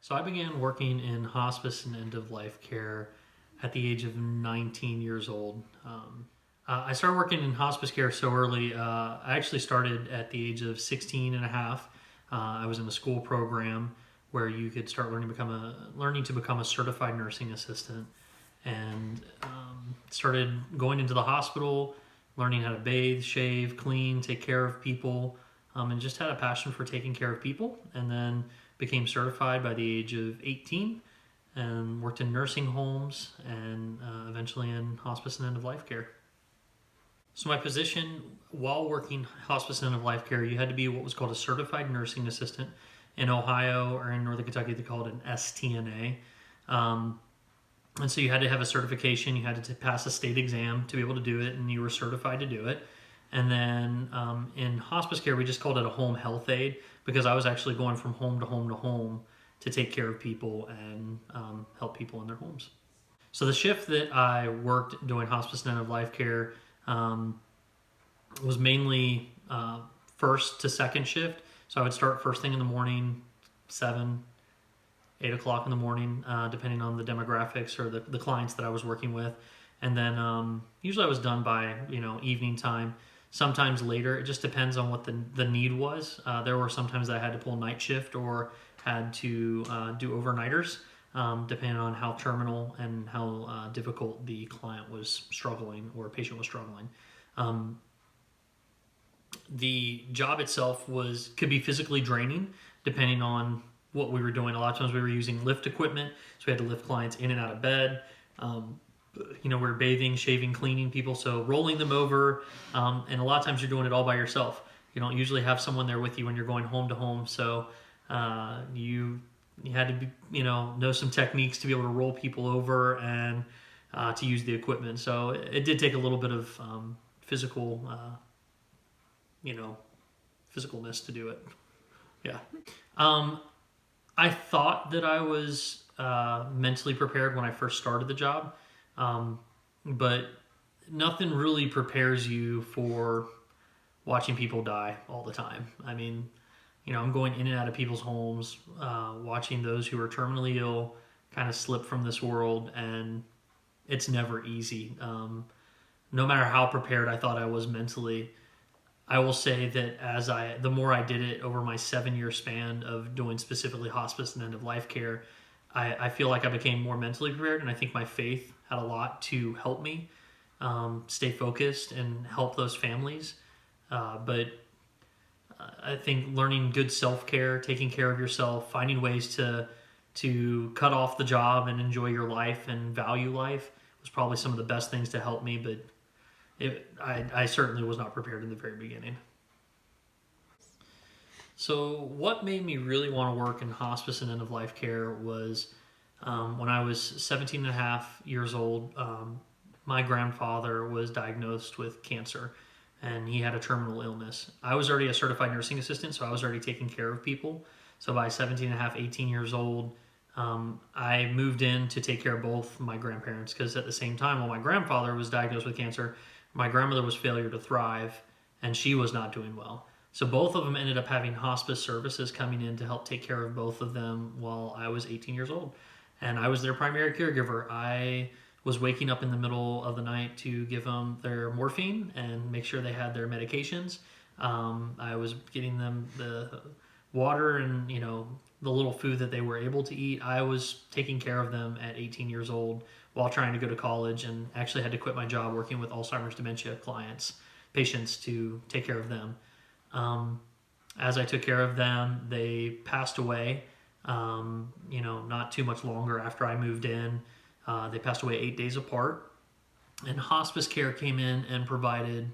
So I began working in hospice and end-of-life care at the age of 19 years old. I started working in hospice care so early. I actually started at the age of 16 and a half. I was in a school program where you could start learning to become a certified nursing assistant, and started going into the hospital, learning how to bathe, shave, clean, take care of people, and just had a passion for taking care of people. And then became certified by the age of 18 and worked in nursing homes and eventually in hospice and end of life care. So, my position while working hospice and end of life care, you had to be what was called a certified nursing assistant. In Ohio or in Northern Kentucky, they call it an STNA. Um, and so you had to have a certification, you had to pass a state exam to be able to do it, and you were certified to do it. And then in hospice care, we just called it a home health aide because I was actually going from home to home to home to take care of people and help people in their homes. So the shift that I worked doing hospice and end of life care um, was mainly first to second shift. So I would start first thing in the morning, 7, 8 o'clock in the morning, depending on the demographics or the clients that I was working with. And then usually I was done by evening time. Sometimes later, it just depends on what the need was. There were sometimes that I had to pull night shift or had to do overnighters, depending on how terminal and how difficult the client was struggling or patient was struggling. Um, the job itself could be physically draining depending on what we were doing. A lot of times we were using lift equipment, so we had to lift clients in and out of bed. We were bathing, shaving, cleaning people, so rolling them over, and a lot of times you're doing it all by yourself. You don't usually have someone there with you when you're going home to home, so you had to know some techniques to be able to roll people over and to use the equipment. So it did take a little bit of physical physicalness to do it. Yeah. I thought that I was mentally prepared when I first started the job, but nothing really prepares you for watching people die all the time. I mean, I'm going in and out of people's homes, watching those who are terminally ill kind of slip from this world, and it's never easy. No matter how prepared I thought I was mentally, I will say that the more I did it over my 7-year span of doing specifically hospice and end of life care, I feel like I became more mentally prepared, and I think my faith had a lot to help me stay focused and help those families. But I think learning good self-care, taking care of yourself, finding ways to cut off the job and enjoy your life and value life was probably some of the best things to help me. But I certainly was not prepared in the very beginning. So what made me really want to work in hospice and end-of-life care was when I was 17 and a half years old, my grandfather was diagnosed with cancer, and he had a terminal illness. I was already a certified nursing assistant, so I was already taking care of people. So by 17 and a half, 18 years old, I moved in to take care of both my grandparents, because at the same time, while my grandfather was diagnosed with cancer, my grandmother was failure to thrive, and she was not doing well. So both of them ended up having hospice services coming in to help take care of both of them while I was 18 years old. And I was their primary caregiver. I was waking up in the middle of the night to give them their morphine and make sure they had their medications. I was getting them the water and, the little food that they were able to eat. I was taking care of them at 18 years old while trying to go to college, and actually had to quit my job working with Alzheimer's dementia patients to take care of them. As I took care of them, they passed away, not too much longer after I moved in. They passed away 8 days apart. And hospice care came in and provided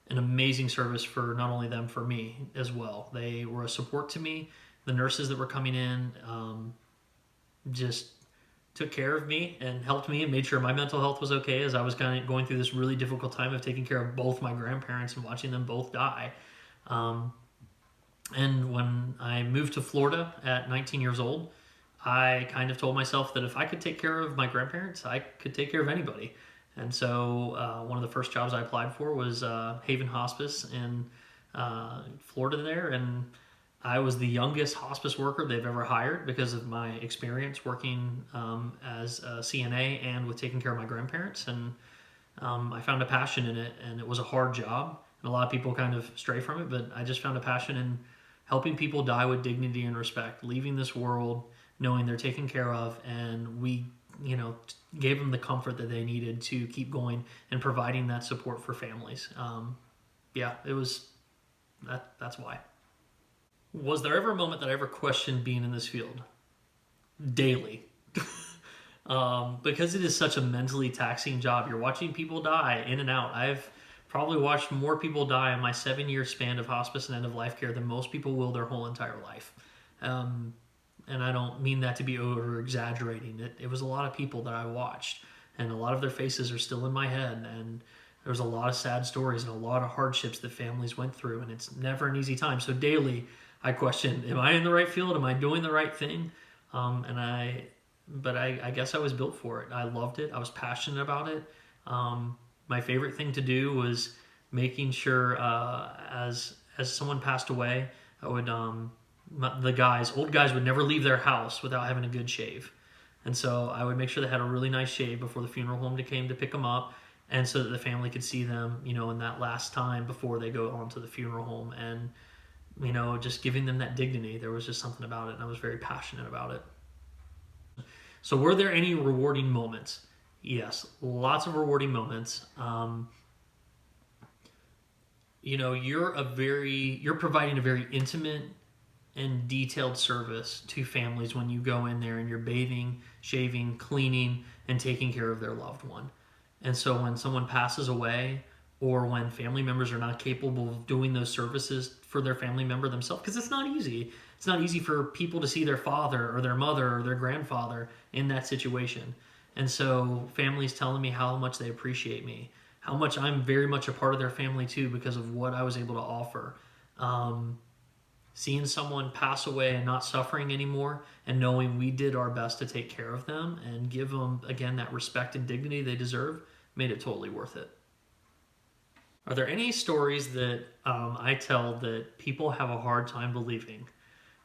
an amazing service for not only them, for me as well. They were a support to me. The nurses that were coming in just took care of me and helped me and made sure my mental health was okay as I was kind of going through this really difficult time of taking care of both my grandparents and watching them both die. And when I moved to Florida at 19 years old, I kind of told myself that if I could take care of my grandparents, I could take care of anybody. And so one of the first jobs I applied for was Haven Hospice in Florida there. And I was the youngest hospice worker they've ever hired because of my experience working as a CNA and with taking care of my grandparents. And I found a passion in it, and it was a hard job. And a lot of people kind of stray from it, but I just found a passion in helping people die with dignity and respect, leaving this world knowing they're taken care of, and we, gave them the comfort that they needed to keep going and providing that support for families. Yeah, it was that. That's why. Was there ever a moment that I ever questioned being in this field? Daily. Because it is such a mentally taxing job. You're watching people die in and out. I've probably watched more people die in my 7-year span of hospice and end of life care than most people will their whole entire life. And I don't mean that to be over exaggerating. It was a lot of people that I watched, and a lot of their faces are still in my head. And there was a lot of sad stories and a lot of hardships that families went through, and it's never an easy time. So daily, I question: am I in the right field? Am I doing the right thing? But I guess I was built for it. I loved it. I was passionate about it. My favorite thing to do was making sure as someone passed away, I would old guys would never leave their house without having a good shave. And so I would make sure they had a really nice shave before the funeral home came to pick them up, and so that the family could see them, in that last time before they go on to the funeral home. And, just giving them that dignity. There was just something about it, and I was very passionate about it. So were there any rewarding moments? Yes, lots of rewarding moments. You're providing a very intimate and detailed service to families when you go in there and you're bathing, shaving, cleaning, and taking care of their loved one. And so when someone passes away, or when family members are not capable of doing those services for their family member themselves, because it's not easy. It's not easy for people to see their father or their mother or their grandfather in that situation. And so families telling me how much they appreciate me, how much I'm very much a part of their family too because of what I was able to offer. Seeing someone pass away and not suffering anymore, and knowing we did our best to take care of them and give them, again, that respect and dignity they deserve, made it totally worth it. Are there any stories that I tell that people have a hard time believing?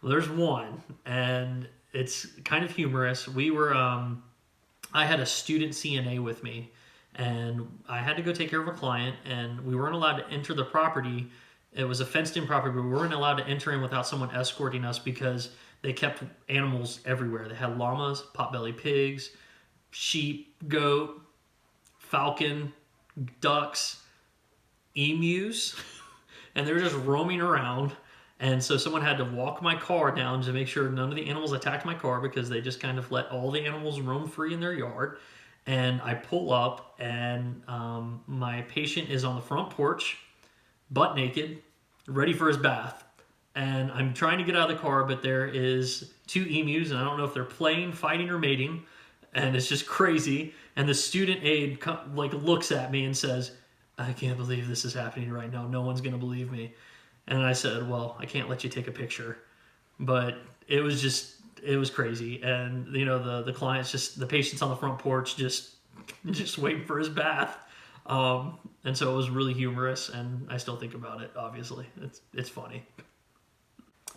Well, there's one, and it's kind of humorous. I had a student CNA with me, and I had to go take care of a client, and we weren't allowed to enter the property. It was a fenced-in property, but we weren't allowed to enter in without someone escorting us because they kept animals everywhere. They had llamas, potbelly pigs, sheep, goat, falcon, ducks, emus, and they were just roaming around. And so someone had to walk my car down to make sure none of the animals attacked my car, because they just kind of let all the animals roam free in their yard. And I pull up, and my patient is on the front porch, butt naked, ready for his bath. And I'm trying to get out of the car, but there is 2 emus, and I don't know if they're playing, fighting, or mating. And it's just crazy. And the student aide looks at me and says, "I can't believe this is happening right now. No one's going to believe me." And I said, "Well, I can't let you take a picture." But it was crazy. And, the client's the patient's on the front porch just waiting for his bath. And so it was really humorous, and I still think about it, obviously. It's funny.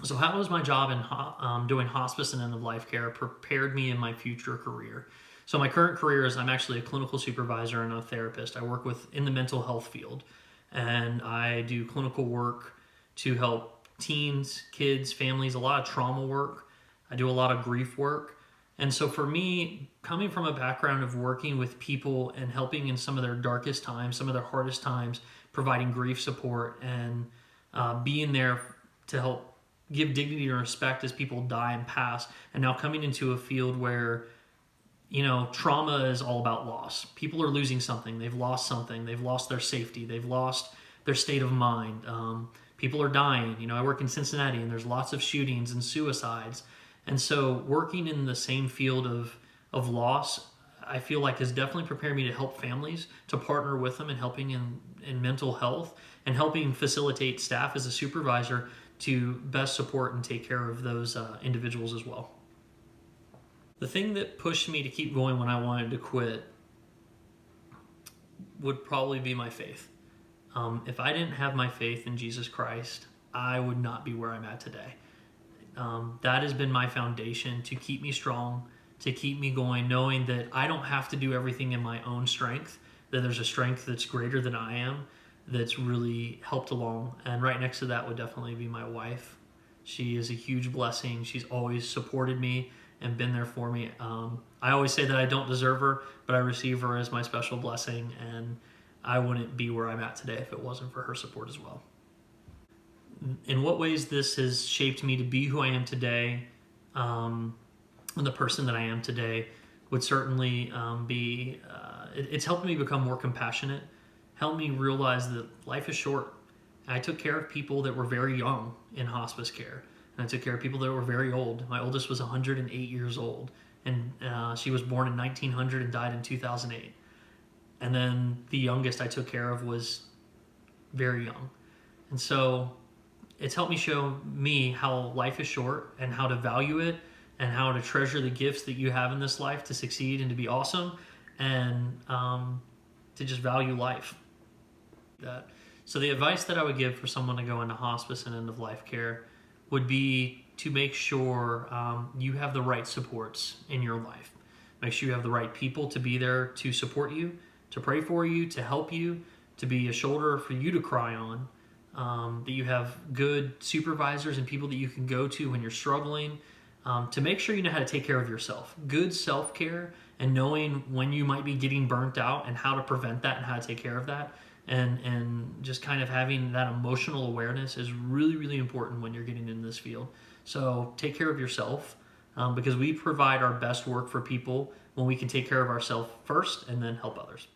So how has my job in doing hospice and end-of-life care prepared me in my future career? So my current career is I'm actually a clinical supervisor and a therapist. I work in the mental health field, and I do clinical work to help teens, kids, families, a lot of trauma work. I do a lot of grief work. And so for me, coming from a background of working with people and helping in some of their darkest times, some of their hardest times, providing grief support and being there to help give dignity and respect as people die and pass, and now coming into a field where trauma is all about loss. People are losing something. They've lost something. They've lost their safety. They've lost their state of mind. People are dying. I work in Cincinnati, and there's lots of shootings and suicides. And so working in the same field of loss, I feel like has definitely prepared me to help families, to partner with them in helping in mental health, and helping facilitate staff as a supervisor to best support and take care of those individuals as well. The thing that pushed me to keep going when I wanted to quit would probably be my faith. If I didn't have my faith in Jesus Christ, I would not be where I'm at today. that has been my foundation to keep me strong, to keep me going, knowing that I don't have to do everything in my own strength, that there's a strength that's greater than I am that's really helped along. And right next to that would definitely be my wife. She is a huge blessing. She's always supported me and been there for me. I always say that I don't deserve her, but I receive her as my special blessing, and I wouldn't be where I'm at today if it wasn't for her support as well. In what ways this has shaped me to be who I am today, and the person that I am today, would certainly be, it's helped me become more compassionate, helped me realize that life is short. I took care of people that were very young in hospice care, and I took care of people that were very old. My oldest was 108 years old, and she was born in 1900 and died in 2008. And then the youngest I took care of was very young. And so it's helped me show me how life is short and how to value it and how to treasure the gifts that you have in this life to succeed and to be awesome, and to just value life. So the advice that I would give for someone to go into hospice and end of life care would be to make sure you have the right supports in your life. Make sure you have the right people to be there to support you, to pray for you, to help you, to be a shoulder for you to cry on. That you have good supervisors and people that you can go to when you're struggling, to make sure you know how to take care of yourself. Good self-care and knowing when you might be getting burnt out and how to prevent that and how to take care of that. And just kind of having that emotional awareness is really, really important when you're getting in this field. So take care of yourself, because we provide our best work for people when we can take care of ourselves first and then help others.